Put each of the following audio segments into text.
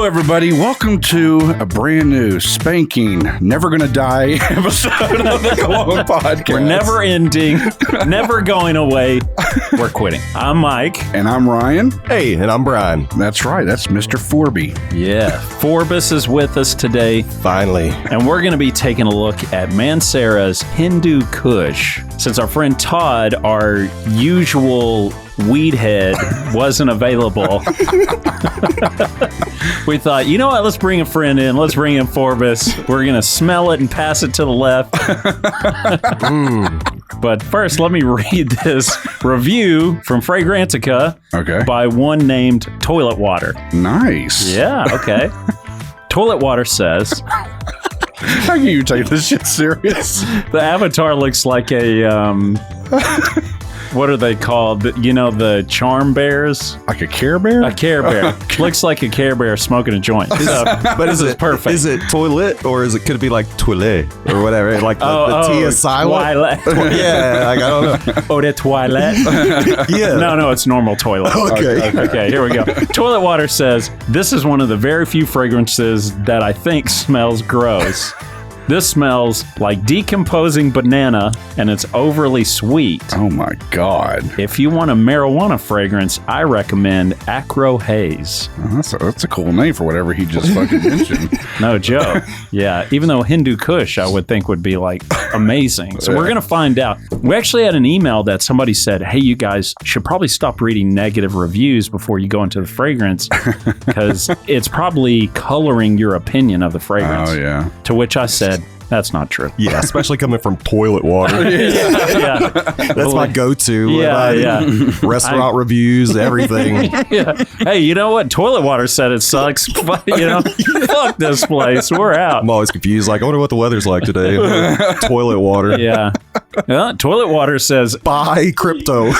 everybody. Welcome to a brand new, spanking, never gonna die episode of the Cologne podcast. We're never ending, never going away. We're quitting. I'm Myke. And I'm Ryan. Hey, and I'm Brian. That's right. That's Mr. Forbus. Yeah. Forbus is with us today. Finally. And we're going to be taking a look at Mancera's Hindu Kush. Since our friend Todd, our usual weed head, wasn't available, we thought, you know what, let's bring a friend in. Let's bring in Forbus. We're going to smell it and pass it to the left. But first, let me read this review from Fragrantica by one named Toilet Water. Nice. Yeah, okay. Toilet Water says... How can you take this shit serious? The avatar looks like a... what are they called? You know, the charm bears? Like a Care Bear? A Care Bear. Looks like a Care Bear smoking a joint. But is it perfect? Is it toilet or could it be like toilet or whatever? Like the T is silent? Yeah, like, I don't know. Oh, the toilet? Yeah. No, it's normal toilet. Okay, here we go. Toilet Water says, this is one of the very few fragrances that I think smells gross. This smells like decomposing banana, and it's overly sweet. Oh my God. If you want a marijuana fragrance, I recommend Acro Haze. Oh, that's a cool name for whatever he just fucking mentioned. No joke. Yeah, even though Hindu Kush, I would think would be like amazing. So we're going to find out. We actually had an email that somebody said, hey, you guys should probably stop reading negative reviews before you go into the fragrance because it's probably coloring your opinion of the fragrance. Oh, yeah. To which I said, that's not true. Yeah, especially coming from Toilet Water. Yeah. That's my go-to. Yeah. Restaurant reviews, everything. Yeah. Hey, you know what? Toilet Water said it sucks. But, fuck this place. We're out. I'm always confused. Like, I wonder what the weather's like today. Toilet Water. Yeah. Toilet Water says, buy crypto.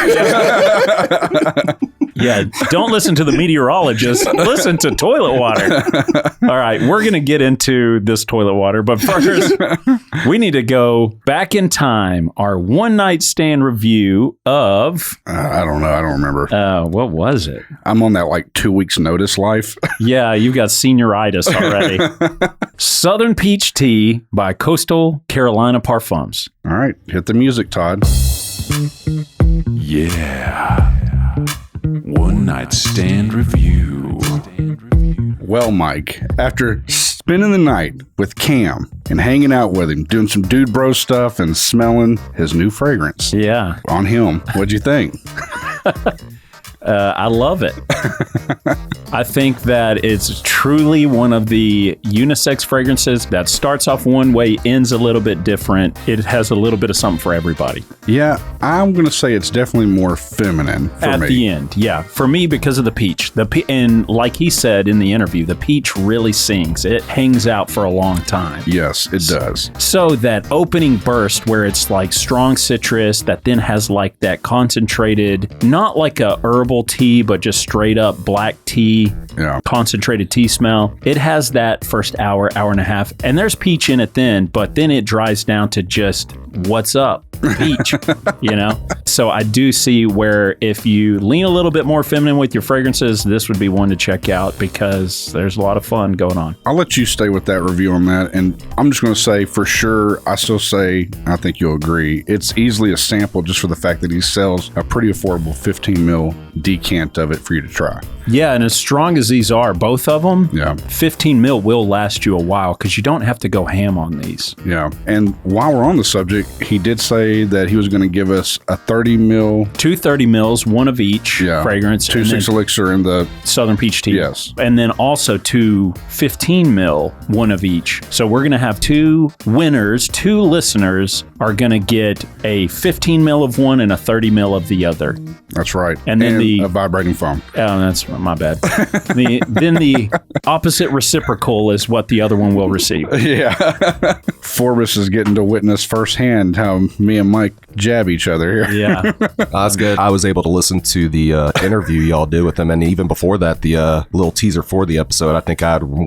Yeah, don't listen to the meteorologist. Listen to Toilet Water. All right, we're going to get into this toilet water, but first, we need to go back in time. Our one-night stand review of... I don't know. I don't remember. What was it? I'm on that like 2 weeks notice life. Yeah, you've got senioritis already. Southern Peach Tea by Coastal Carolina Parfums. All right, hit the music, Todd. Yeah. One night stand review. Well, Myke, after spending the night with Cam and hanging out with him, doing some dude bro stuff and smelling his new fragrance on him, what'd you think? I love it. I think that it's truly one of the unisex fragrances that starts off one way, ends a little bit different. It has a little bit of something for everybody. Yeah, I'm going to say it's definitely more feminine for me. At the end, yeah. For me, because of the peach. And like he said in the interview, the peach really sings. It hangs out for a long time. Yes, it does. So that opening burst where it's like strong citrus that then has like that concentrated, not like a herbal tea, but just straight up black tea, concentrated tea smell. It has that first hour and a half, and there's peach in it then, but then it dries down to just what's up, peach, So I do see where if you lean a little bit more feminine with your fragrances, this would be one to check out because there's a lot of fun going on. I'll let you stay with that review on that, and I'm just going to say for sure, I still say, I think you'll agree, it's easily a sample just for the fact that he sells a pretty affordable 15 mil decant of it for you to try. Yeah, and as strong as these are, both of them, 15 mil will last you a while because you don't have to go ham on these. Yeah, and while we're on the subject, he did say that he was going to give us a 30 mil. 2 30 mils, one of each fragrance. 2 6 elixir in the Southern Peach Tea. Yes. And then also 2 15 mil, one of each. So we're going to have 2 winners, 2 listeners are going to get a 15 mil of one and a 30 mil of the other. That's right. And then a vibrating foam. Oh, that's my bad. Then the opposite reciprocal is what the other one will receive. Yeah. Forbus is getting to witness firsthand how me and Myke jab each other here. Yeah. That's good. I was able to listen to the interview y'all did with him, and even before that, the little teaser for the episode. I think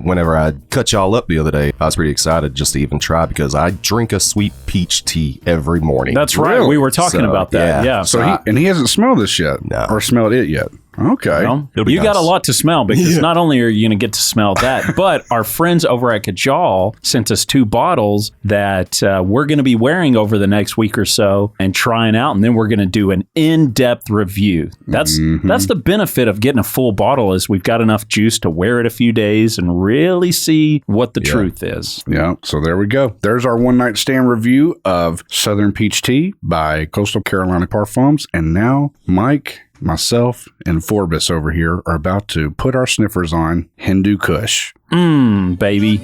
whenever I cut y'all up the other day, I was pretty excited just to even try because I drink a sweet peach tea every morning. That's right. Really? We were talking about that. Yeah. So he hasn't smelled this yet, or smelled it yet. Okay. You got a lot to smell because not only are you going to get to smell that, but our friends over at Kajal sent us 2 bottles that we're going to be wearing over the next week or so and trying out, and then we're going to do an in-depth review. That's the benefit of getting a full bottle is we've got enough juice to wear it a few days and really see what the truth is. Yeah, so there we go. There's our one night stand review of Southern Peach Tea by Coastal Carolina Parfums, and now Mike, myself, and Forbus over here are about to put our sniffers on Hindu Kush. Baby.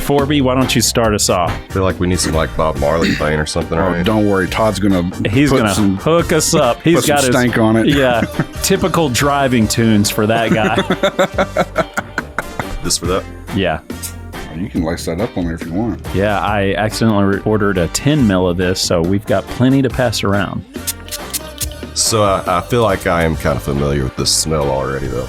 Forby, why don't you start us off? I feel like we need some like Bob Marley playing or something. Oh, don't worry. Todd's going to hook us up. He's got some stank on it. Yeah. Typical driving tunes for that guy. This for that? Yeah. You can lace that up on there if you want. Yeah, I accidentally ordered a 10 mil of this, so we've got plenty to pass around. So I feel like I am kind of familiar with this smell already, though.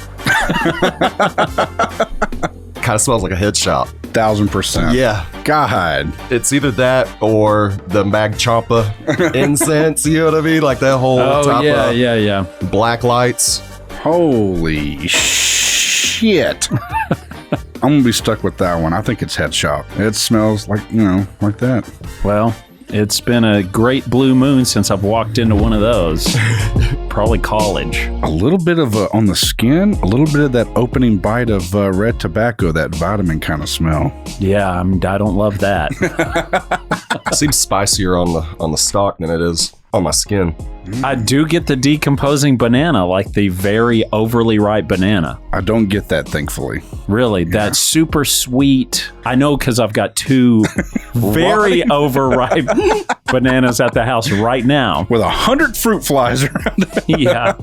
Kind of smells like a head shop. 1,000%. Yeah. God. It's either that or the Mag Champa incense, you know what I mean? Like that whole yeah. black lights. Holy shit. I'm going to be stuck with that one. I think it's Head Shop. It smells like, like that. Well, it's been a great blue moon since I've walked into one of those. Probably college. A little bit of, on the skin, a little bit of that opening bite of red tobacco, that vitamin kind of smell. Yeah, I don't love that. It seems spicier on the stalk than it is on my skin. I do get the decomposing banana, like the very overly ripe banana. I don't get that, thankfully. Really? Yeah. That super sweet. I know because I've got 2 very overripe bananas at the house right now. With 100 fruit flies around it. Yeah.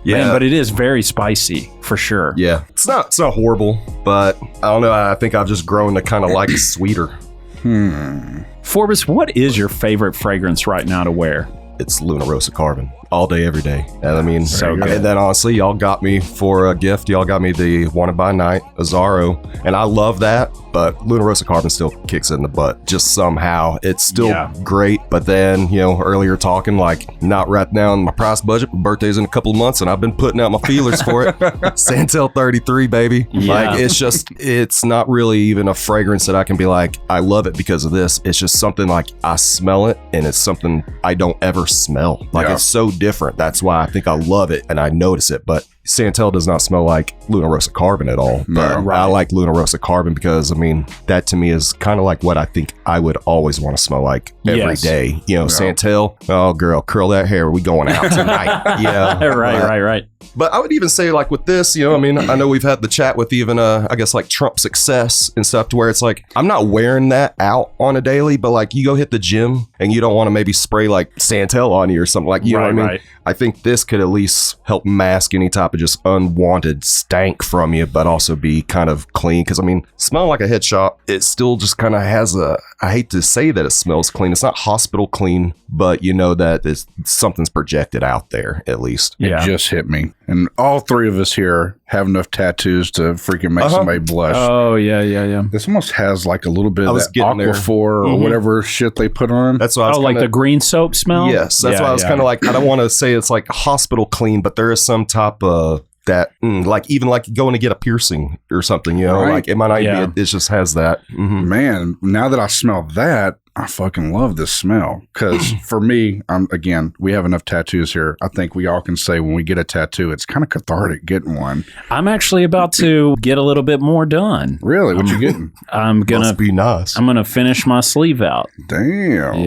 Man, but it is very spicy, for sure. Yeah. It's not horrible, but I don't know. I think I've just grown to kind of like it sweeter. Forbus, what is your favorite fragrance right now to wear? It's Luna Rosa Carbon. All day, every day. And I mean, so good. And then honestly, y'all got me for a gift. Y'all got me the Wanted by Night, Azzaro. And I love that, but Luna Rosa Carbon still kicks it in the butt. Just somehow. It's still great, but then, earlier talking, like, not right now in my price budget. My birthday's in a couple of months, and I've been putting out my feelers for it. Santel 33, baby. Yeah. Like, it's not really even a fragrance that I can be like, I love it because of this. It's just something like, I smell it, and it's something I don't ever smell. Like, it's so different. That's why I think I love it and I notice it. But Santel does not smell like Luna Rosa Carbon at all. But I like Luna Rosa Carbon because, I mean, that to me is kind of like what I think I would always want to smell like every day. Santel, oh girl, curl that hair. We going out tonight. Right. But I would even say, like, with this, I mean, I know we've had the chat with even, I guess, like Trump Success and stuff, to where it's like, I'm not wearing that out on a daily, but like, you go hit the gym and you don't want to maybe spray like Santel on you or something, like, you know what I mean? Right. I think this could at least help mask any type of just unwanted stank from you, but also be kind of clean. Because, I mean, smelling like a head shop, it still just kind of has I hate to say that it smells clean. It's not hospital clean, but you know that something's projected out there, at least. It just hit me. And all 3 of us here have enough tattoos to freaking make somebody blush. Oh, yeah. This almost has like a little bit of that Aquaphor or Mm-hmm. whatever shit they put on. That's why I was like the green soap smell? Yes, that's why I was kind of like, I don't want to say it's like hospital clean, but there is some type of that, like even like going to get a piercing or something, like it might not even be, it just has that. Mm-hmm. Man, now that I smell that, I fucking love this smell. Because for me, again, we have enough tattoos here. I think we all can say when we get a tattoo, it's kind of cathartic getting one. I'm actually about to get a little bit more done. Really? What you getting? Must be nice. I'm gonna finish my sleeve out. Damn.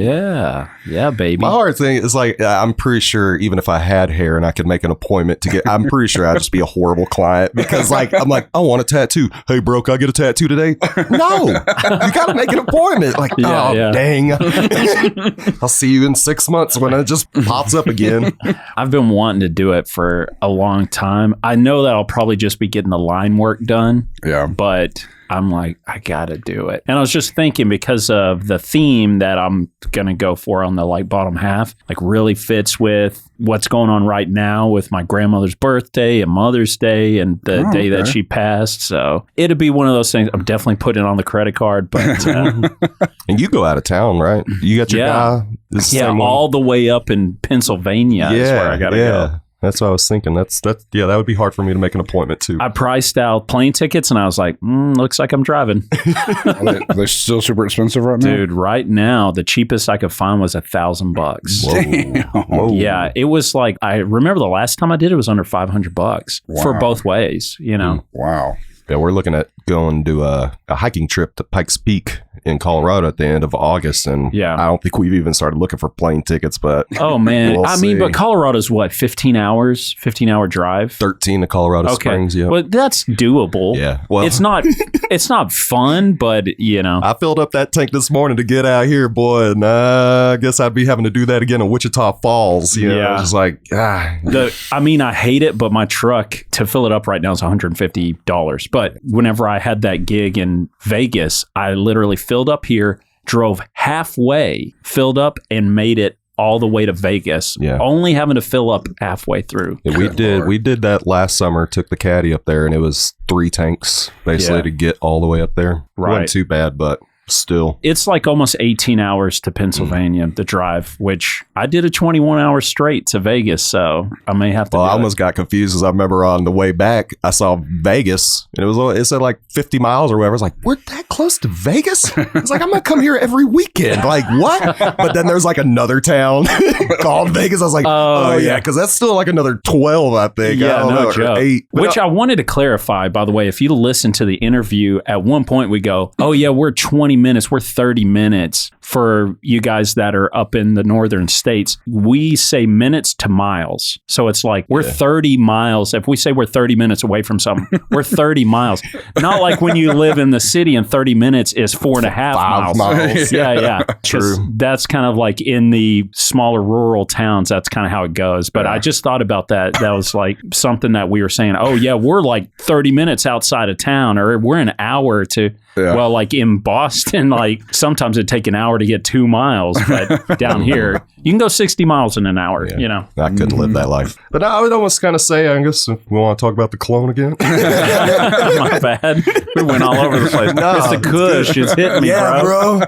Yeah, baby. My hard thing is like, I'm pretty sure even if I had hair and I could make an appointment to get, I'm pretty sure I'd just be a horrible client because like, I'm like, I want a tattoo. Hey bro, can I get a tattoo today? No, you got to make an appointment. Like, dang. I'll see you in 6 months when it just pops up again. I've been wanting to do it for a long time. I know that I'll probably just be getting the line work done. Yeah. But I'm like, I gotta do it. And I was just thinking, because of the theme that I'm gonna go for on the like bottom half, like really fits with what's going on right now with my grandmother's birthday and Mother's Day and the day that she passed. So it'd be one of those things. I'm definitely putting it on the credit card, but and you go out of town, right? You got your guy. All the way up in Pennsylvania is where I gotta go. That's what I was thinking. That would be hard for me to make an appointment too. I priced out plane tickets and I was like, looks like I'm driving. Are they still super expensive right now? Dude, right now, the cheapest I could find was $1,000. Whoa. Yeah, it was like, I remember the last time I did it was under $500 for both ways, you know? Wow. Yeah, we're looking at going to a hiking trip to Pikes Peak in Colorado at the end of August, and I don't think we've even started looking for plane tickets, but oh man, we'll I mean, but Colorado's what, 15 hour drive? 13 to Colorado Springs. Yeah, well, that's doable. Yeah, well, it's not fun, but you know, I filled up that tank this morning to get out here, boy, and I guess I'd be having to do that again in Wichita Falls. You know, just like I mean, I hate it, but my truck to fill it up right now is $150. But whenever I had that gig in Vegas, I literally filled up here, drove halfway, filled up, and made it all the way to Vegas. Yeah. Only having to fill up halfway through. Yeah, we did that last summer. Took the caddy up there, and it was 3 tanks basically to get all the way up there. Right. Wasn't too bad, but still, it's like almost 18 hours to Pennsylvania, the drive, which I did a 21 hour straight to Vegas, so I may have to I almost got confused as I remember on the way back I saw Vegas and it said like 50 miles or whatever. I was like, we're that close to Vegas? I was like, I'm gonna come here every weekend. Like, what? But then there's like another town called Vegas. I was like, oh yeah, because that's still like another 12, I think. Yeah, no joke. 8. Which I wanted to clarify, by the way. If you listen to the interview, at one point we go, oh yeah, we're 20 minutes, we're 30 minutes for you guys that are up in the northern states. We say minutes to miles. So it's like we're 30 miles. If we say we're 30 minutes away from something, we're 30 miles. Not like when you live in the city and 30 minutes is 4.5 miles. Yeah. True. That's kind of like in the smaller rural towns, that's kind of how it goes. But I just thought about that. That was like something that we were saying, oh yeah, we're like 30 minutes outside of town, or we're an hour to... Yeah. Well, like in Boston, like sometimes it'd take an hour to get 2 miles, but down here, you can go 60 miles in an hour, you know. I couldn't live that life. But I would almost kind of say, I guess, if we want to talk about the Cologne again. My bad. We went all over the place. No, it's the Kush. It's hitting me, bro.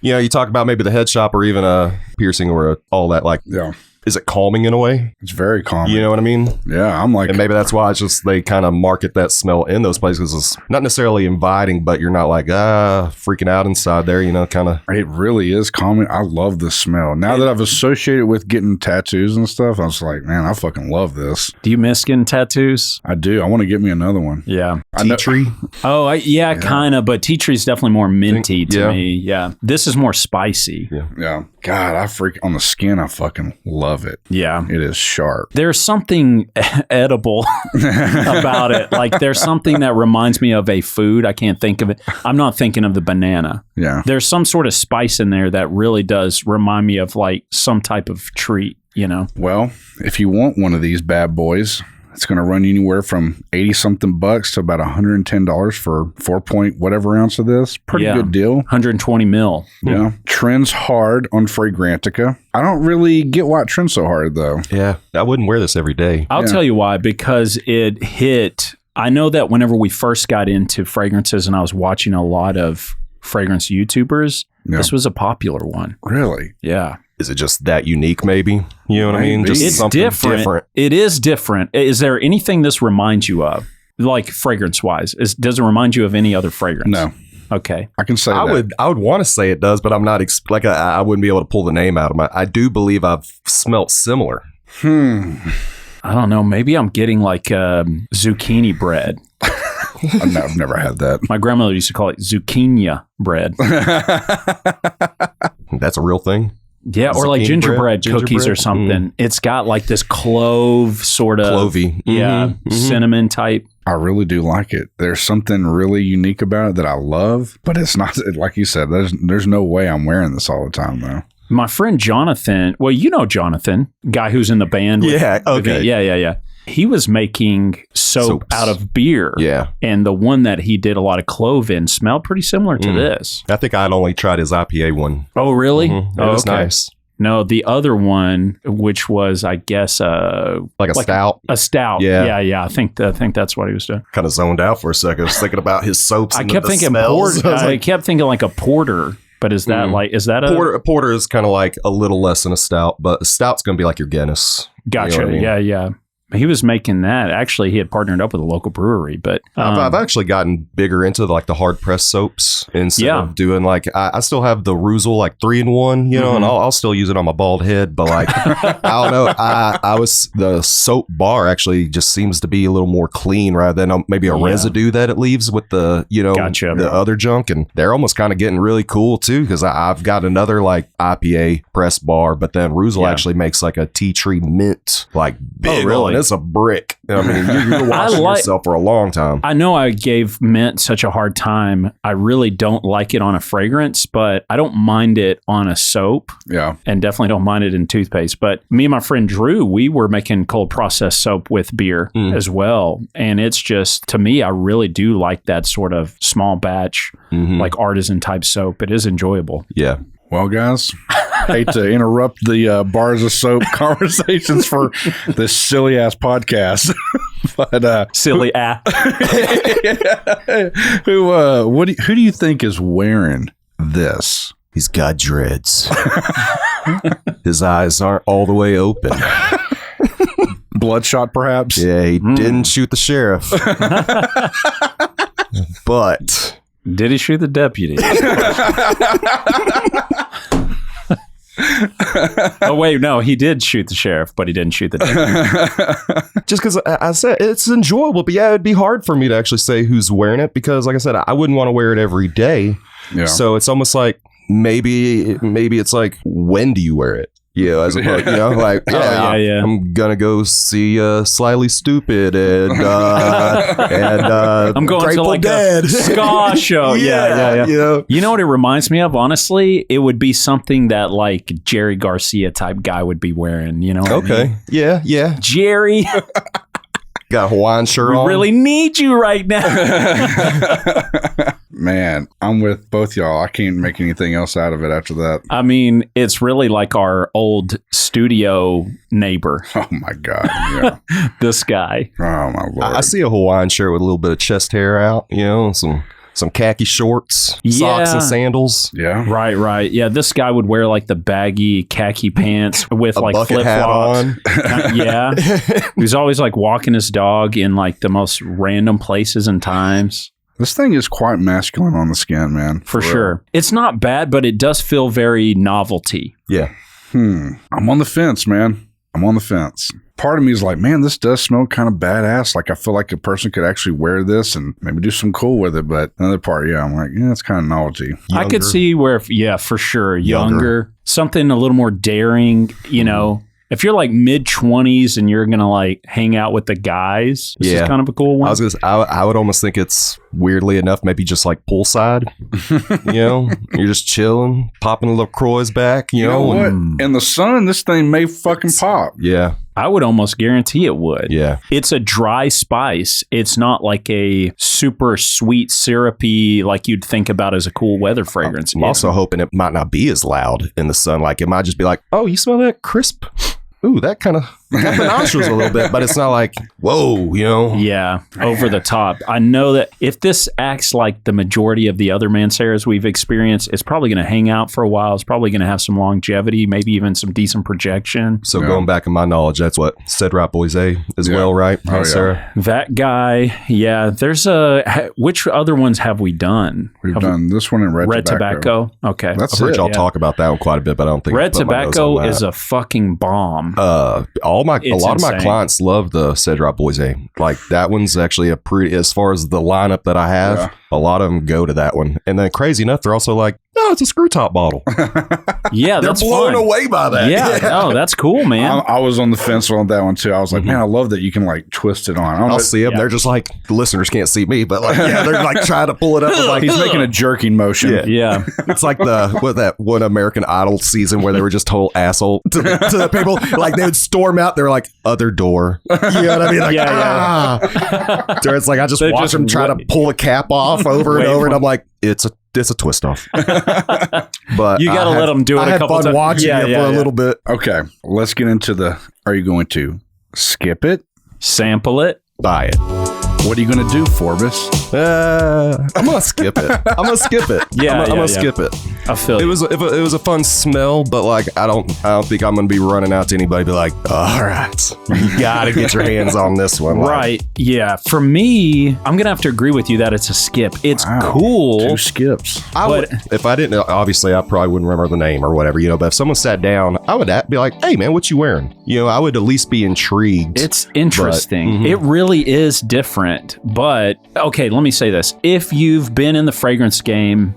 You know, you talk about maybe the head shop or even a piercing or all that, like... Yeah. Is it calming in a way? It's very calming. You know what I mean? Yeah, I'm like... And maybe that's why it's just they kind of market that smell in those places. It's not necessarily inviting, but you're not like, freaking out inside there, you know, kind of... It really is calming. I love the smell. Now that I've associated with getting tattoos and stuff, I was like, man, I fucking love this. Do you miss getting tattoos? I do. I want to get me another one. Yeah. Tea tree? Oh, yeah. Kind of, but tea tree is definitely more minty to me. Yeah. This is more spicy. Yeah. God, on the skin, I fucking love it. Yeah. It is sharp. There's something edible about it. Like there's something that reminds me of a food. I can't think of it. I'm not thinking of the banana. Yeah. There's some sort of spice in there that really does remind me of like some type of treat, you know? Well, if you want one of these bad boys, it's going to run you anywhere from 80 something bucks to about $110 for 4 point whatever ounce of this. Pretty good deal. 120 mil. Yeah. Trends hard on Fragrantica. I don't really get why it trends so hard though. Yeah. I wouldn't wear this every day. I'll tell you why, because it hit. I know that whenever we first got into fragrances and I was watching a lot of fragrance YouTubers, this was a popular one. Really? Yeah. Is it just that unique, maybe? You know what I mean? Just it's different. It is different. Is there anything this reminds you of, like fragrance-wise? Does it remind you of any other fragrance? No. Okay. I can say that. I would want to say it does, but I'm not, I wouldn't be able to pull the name out of my... I do believe I've smelt similar. I don't know. Maybe I'm getting like zucchini bread. I've never had that. My grandmother used to call it zucchini bread. That's a real thing? Yeah, or like gingerbread cookies or something. It's got like this clove sort of... Clovey. Yeah, cinnamon type. I really do like it. There's something really unique about it that I love, but it's not, like you said, there's no way I'm wearing this all the time though. My friend Jonathan, well, you know Jonathan, guy who's in the band. Yeah, okay. Yeah. He was making soap Soaps. out of beer. Yeah. And the one that he did a lot of clove in smelled pretty similar to this. I think I'd only tried his IPA one. Oh, really? It was nice. No, the other one, which was, I guess, Like a stout. A stout. Yeah. Yeah. I think that's what he was doing. Kind of zoned out for a second. I was thinking about his soaps. I And kept the thinking smells. porter. I kept thinking like a porter. But is that a porter is kind of like a little less than a stout, but a stout's going to be like your Guinness. Gotcha. You know what I mean? Yeah. He was making that. Actually, he had partnered up with a local brewery, but I've actually gotten bigger into like the hard press soaps instead of doing like I still have the Ruzel like 3-in-1, you know, and I'll still use it on my bald head. But like I don't know, I was the soap bar actually just seems to be a little more clean rather than maybe a residue that it leaves with the the other junk, and they're almost kind of getting really cool too because I've got another like IPA press bar, but then Ruzel actually makes like a tea tree mint like big. Really? It's a brick. I mean, you're washing yourself for a long time. I know I gave mint such a hard time. I really don't like it on a fragrance, but I don't mind it on a soap. Yeah. And definitely don't mind it in toothpaste. But me and my friend Drew, we were making cold processed soap with beer as well. And it's just, to me, I really do like that sort of small batch, like artisan type soap. It is enjoyable. Yeah. Well, guys, hate to interrupt the bars of soap conversations for this silly ass podcast, but silly who do you think is wearing this? He's got dreads. His eyes aren't all the way open. Bloodshot, perhaps? Yeah, he didn't shoot the sheriff. But did he shoot the deputy? Oh, wait, no, he did shoot the sheriff, but he didn't shoot the deputy. Just because I said it's enjoyable, but yeah, it'd be hard for me to actually say who's wearing it because, like I said, I wouldn't want to wear it every day. Yeah. So it's almost like maybe it's like, when do you wear it? Yeah, as opposed, like I'm gonna go see Slyly Stupid and I'm going Grateful to like Dead. a ska show. Yeah. You know what it reminds me of? Honestly, it would be something that like Jerry Garcia type guy would be wearing. You know? What I mean? Yeah. Jerry. Got a Hawaiian shirt on. We really need you right now. Man, I'm with both y'all. I can't make anything else out of it after that. I mean, it's really like our old studio neighbor. Oh, my God. Yeah. This guy. Oh, my Lord. I see a Hawaiian shirt with a little bit of chest hair out, some khaki shorts, socks and sandals. Yeah. Right. Yeah, this guy would wear like the baggy khaki pants with like bucket hat flip-flops. on. Yeah. He was always like walking his dog in like the most random places and times. This thing is quite masculine on the skin, man. For sure. It's not bad, but it does feel very novelty. Yeah. I'm on the fence, man. I'm on the fence. Part of me is like, man, this does smell kind of badass. Like, I feel like a person could actually wear this and maybe do some cool with it. But another part, I'm like, it's kind of novelty. Younger. I could see where, for sure. Younger. Something a little more daring, If you're like mid-20s and you're going to like hang out with the guys, this is kind of a cool one. I would almost think it's weirdly enough, maybe just like poolside. You're just chilling, popping a little LaCroix's back, You know what? In the sun, this thing may fucking pop. Yeah. I would almost guarantee it would. Yeah. It's a dry spice. It's not like a super sweet, syrupy, like you'd think about as a cool weather fragrance. I'm also hoping it might not be as loud in the sun. Like it might just be like, oh, you smell that crisp? Ooh, that kind of got the nostrils a little bit, but it's not like, whoa, Yeah, over the top. I know that if this acts like the majority of the other Manceras we've experienced, it's probably going to hang out for a while. It's probably going to have some longevity, maybe even some decent projection. So going back in my knowledge, that's what Cedrat Boise as well, right? Oh, Sarah? That guy, there's which other ones have we done? We've done this one in Red Tobacco. Okay. That's I've heard y'all talk about that one quite a bit, but I don't think Red Tobacco is a fucking bomb. A lot of my clients love the Cedrat Boise. Like that one's actually as far as the lineup that I have, a lot of them go to that one. And then crazy enough, they're also like, no, it's a screw top bottle. Yeah, They're that's blown fun. away by that. Yeah, no, that's cool, man. I was on the fence on that one too. I was like, man, I love that you can like twist it on. I'll see them. Yeah. They're just like, the listeners can't see me, but like, yeah, they're like trying to pull it up. Like, he's making a jerking motion. Yeah. It's like that one American Idol season where they were just total asshole to the people. Like they would storm out. They're like, other door. You know what I mean? Like, So it's like, I just watch them try to pull a cap off over and over. And I'm like, it's a twist off. But you got to let them do it a couple times. I had fun watching it for a little bit. Okay, let's get into are you going to skip it? Sample it? Buy it. What are you going to do, Forbus? I'm going to skip it. I'm going to skip it. Yeah, I'm going to skip it. I feel it was a fun smell, but like I don't think I'm going to be running out to anybody and be like, all right, you got to get your hands on this one. Right. Yeah. For me, I'm going to have to agree with you that it's a skip. It's cool. 2 skips. If I didn't, obviously I probably wouldn't remember the name or whatever, but if someone sat down, I would be like, hey man, what you wearing? I would at least be intrigued. It's interesting. It really is different. But okay, let me say this. If you've been in the fragrance game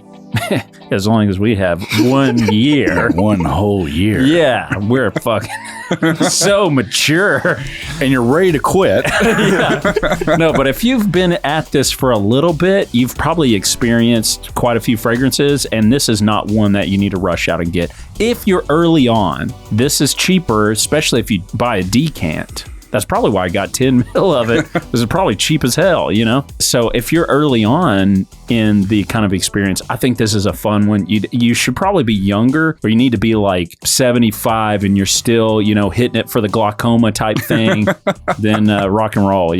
as long as we have 1 year. 1 whole year. Yeah, we're fucking so mature. And you're ready to quit. Yeah. No, but if you've been at this for a little bit, you've probably experienced quite a few fragrances, and this is not one that you need to rush out and get. If you're early on, this is cheaper, especially if you buy a decant. That's probably why I got 10 mil of it. It was probably cheap as hell, So if you're early on in the kind of experience, I think this is a fun one. You should probably be younger, or you need to be like 75 and you're still, hitting it for the glaucoma type thing. Then rock and roll,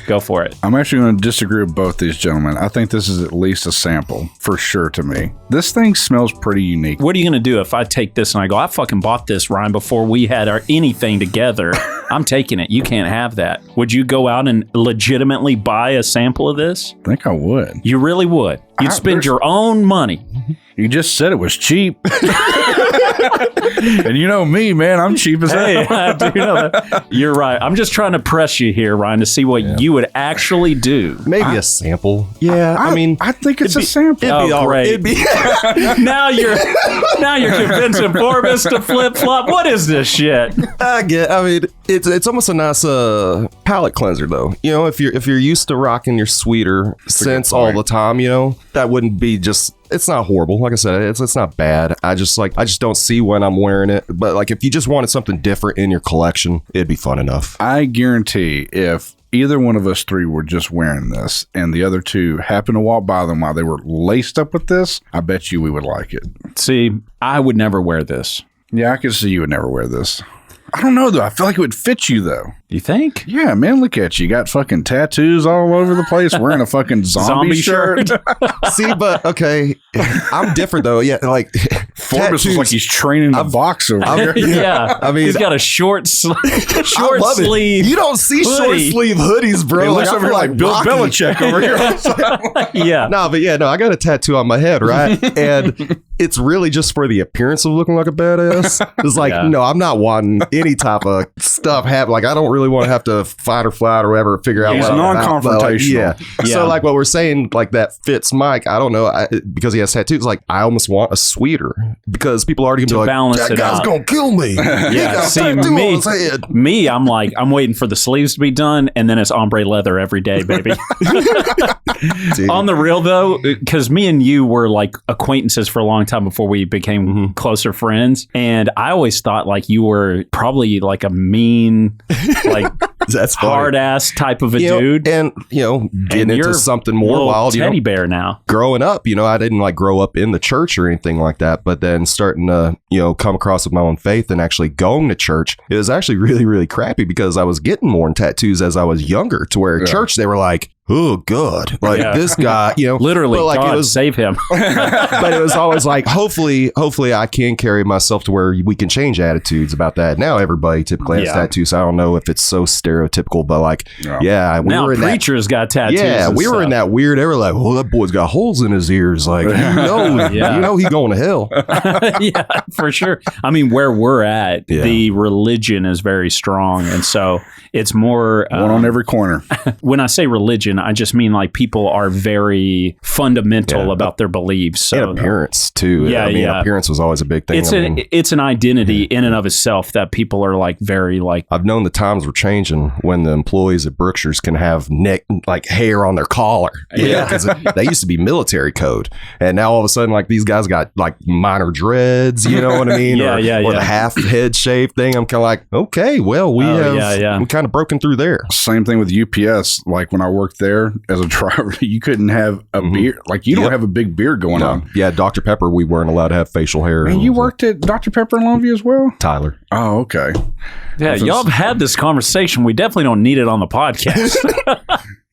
go for it. I'm actually going to disagree with both these gentlemen. I think this is at least a sample for sure to me. This thing smells pretty unique. What are you going to do if I take this and I go, I fucking bought this, Ryan, before we had anything together. I'm taking it. You can't have that. Would you go out and legitimately buy a sample of this? I think I would. You really would. You'd spend your own money. You just said it was cheap. And you know me, man, I'm cheap as hell. Hey, I do know that. You're right. I'm just trying to press you here, Ryan, to see what you would actually do. Maybe a sample. Yeah, I think it's a sample. It'd be all right. It'd be now you're convincing Forbus to flip flop. What is this shit? It's almost a nice palate cleanser though. If you're used to rocking your sweeter scents all the time, that wouldn't be just. It's not horrible. Like I said, it's not bad. I just don't see when I'm wearing it. But like if you just wanted something different in your collection, it'd be fun enough. I guarantee if either one of us three were just wearing this and the other two happened to walk by them while they were laced up with this, I bet you we would like it. See, I would never wear this. Yeah, I could see you would never wear this. I don't know, though. I feel like it would fit you, though. You think? Yeah, man, look at you. You got fucking tattoos all over the place, wearing a fucking zombie shirt. See, but okay. I'm different, though. Yeah, like Forbus is like he's training a box over there. Yeah. I mean, he's got a short sleeve. You don't see short sleeve hoodies, bro. It looks over here like Bill Belichick over here. Yeah. No, I got a tattoo on my head, right? And it's really just for the appearance of looking like a badass. It's like, no, I'm not wanting any type of stuff happen. Like, I don't really want to have to fight or flight or whatever, figure out. He's non-confrontational. So like what we're saying, like that fits Myke. I don't know, because he has tattoos. Like I almost want a sweeter because people are already gonna be like, that guy's gonna kill me. Yeah, see me, I'm like, I'm waiting for the sleeves to be done, and then it's ombre leather every day, baby. On the real though, because me and you were like acquaintances for a long time before we became closer friends, and I always thought like you were probably like a mean, like that's hard ass type of a dude, and getting into something more wild. Teddy bear now. Growing up, I didn't like grow up in the church or anything like that, but then starting to come across with my own faith and actually going to church, it was actually really, really crappy because I was getting more tattoos as I was younger. To where at church they were like, oh God, like this guy, literally, like God, it was, save him. But it was always like, hopefully I can carry myself to where we can change attitudes about that. Now everybody typically has tattoos. So I don't know if it's so stereotypical, but like, now preachers got tattoos. Yeah, we were in that weird era. Like, oh, that boy's got holes in his ears. Like, he's going to hell. Yeah, for sure. I mean, where we're at, the religion is very strong, and so it's more one on every corner. When I say religion, religion. I just mean like people are very fundamental about their beliefs. So and appearance too. Yeah, I mean, appearance was always a big thing. It's an identity in and of itself that people are like very like. I've known the times were changing when the employees at Brookshire's can have neck like hair on their collar. Yeah, because they used to be military code, and now all of a sudden like these guys got like minor dreads. You know what I mean? Or the half head shave thing. I'm kind of like, okay, well we kind of broken through there. Same thing with UPS. Like when I worked there as a driver, you couldn't have a beard. Like you don't have a big beard going on. Yeah, Dr. Pepper, we weren't allowed to have facial hair. And you worked at Dr. Pepper in Longview as well? Tyler. Oh, okay. Yeah, y'all have had this conversation. We definitely don't need it on the podcast.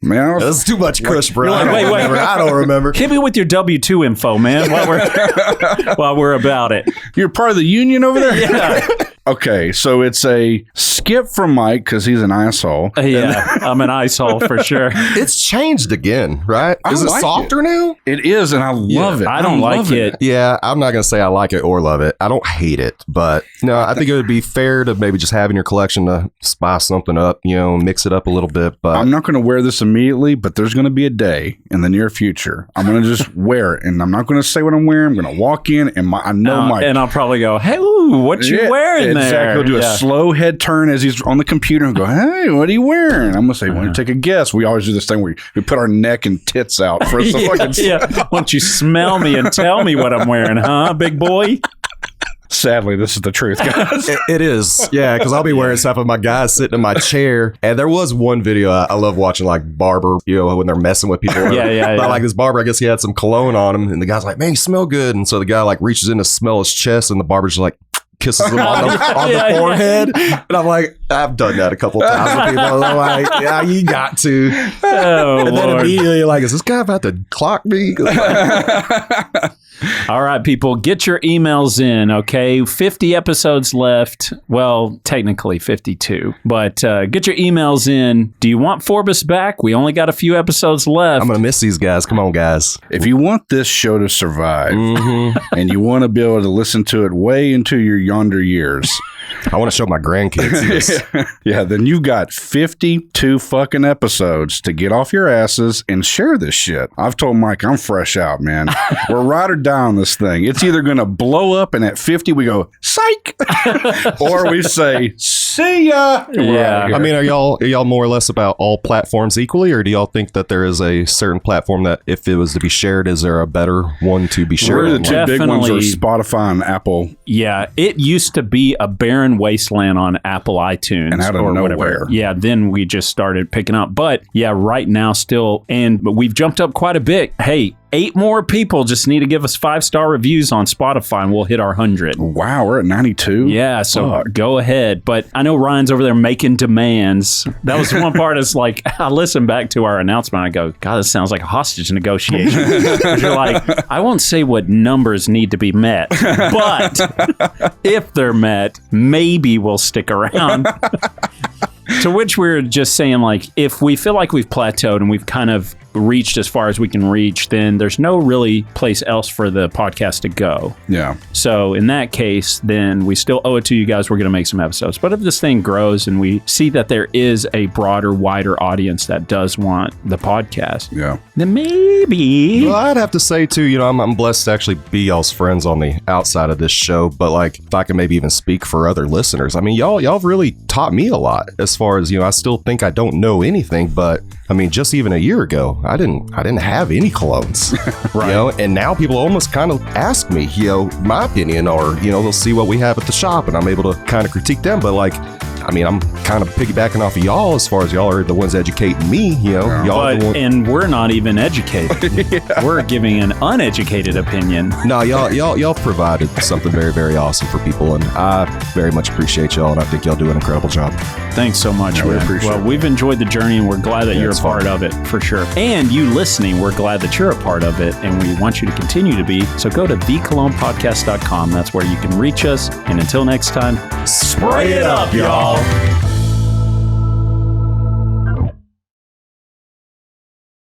Man, that's too much Kush, bro. Like, wait. I don't remember. Hit me with your W-2 info, man, while we're about it. You're part of the union over there? Yeah. Okay, so it's a skip from Myke because he's an asshole. Yeah, I'm an asshole for sure. It's changed again, right? Is it like softer now? It is, and I love it. I don't like it. Yeah, I'm not going to say I like it or love it. I don't hate it, but no, I think it would be fair to maybe just have in your collection to spice something up, mix it up a little bit. But I'm not going to wear this immediately, but there's going to be a day in the near future. I'm going to just wear it, and I'm not going to say what I'm wearing. I'm going to walk in, and I know Myke. And I'll probably go, hey, ooh, what you wearing there? Exactly. He'll do a slow head turn as he's on the computer and go, hey, what are you wearing? I'm going to say, why don't you take a guess? We always do this thing where we put our neck and tits out for us to fucking... Why don't you smell me and tell me what I'm wearing, huh, big boy? Sadly, this is the truth, guys. It is. Yeah, because I'll be wearing stuff with my guys sitting in my chair. And there was one video I love watching, like barber, when they're messing with people. But like this barber, I guess he had some cologne on him. And the guy's like, man, you smell good. And so the guy like reaches in to smell his chest. And the barber's like, kisses him on the forehead. And I'm like, I've done that a couple times with people. I'm like, yeah, you got to. Oh, and then immediately like, is this guy about to clock me? All right, people, get your emails in, okay? 50 episodes left. Well, technically 52. But get your emails in. Do you want Forbus back? We only got a few episodes left. I'm going to miss these guys. Come on, guys. If you want this show to survive and you want to be able to listen to it way into your yonder years... I want to show my grandkids this. Yeah, then you've got 52 fucking episodes to get off your asses and share this shit. I've told Myke I'm fresh out, man. We're ride or die on this thing. It's either going to blow up and at 50 we go, psych, or we say, see ya. Yeah. I mean, are y'all more or less about all platforms equally, or do y'all think that there is a certain platform that if it was to be shared, is there a better one to be shared? The two big ones are Spotify and Apple. Yeah, it used to be a barren wasteland on Apple iTunes and out of nowhere. Whatever. Yeah, then we just started picking up. But yeah, right now still, but we've jumped up quite a bit. Hey, 8 more people just need to give us 5-star reviews on Spotify and we'll hit our 100. Wow, we're at 92? Yeah, so go ahead. But I know Ryan's over there making demands. That was one part is like, I listened back to our announcement. I go, God, this sounds like a hostage negotiation. You're like, I won't say what numbers need to be met, but if they're met, maybe we'll stick around. To which we're just saying, like, if we feel like we've plateaued and we've kind of reached as far as we can reach, then there's no really place else for the podcast to go. Yeah. So in that case, then we still owe it to you guys. We're going to make some episodes. But if this thing grows and we see that there is a broader, wider audience that does want the podcast, then maybe. Well, I'd have to say, too, I'm blessed to actually be y'all's friends on the outside of this show. But, like, if I can maybe even speak for other listeners, I mean, y'all have really taught me a lot as far as, I still think I don't know anything, but I mean, just even a year ago, I didn't have any colognes, right? And now people almost kind of ask me, my opinion, or, they'll see what we have at the shop and I'm able to kind of critique them. But like, I mean, I'm kind of piggybacking off of y'all as far as y'all are the ones educating me, and we're not even educated. We're giving an uneducated opinion. No, y'all provided something very, very awesome for people, and I very much appreciate y'all, and I think y'all do an incredible job. Thanks so much, man. Well, we've enjoyed the journey, and we're glad that you're a part of it, for sure. And you listening, we're glad that you're a part of it, and we want you to continue to be. So go to thecolognepodcast.com. That's where you can reach us. And until next time, spray it up, y'all.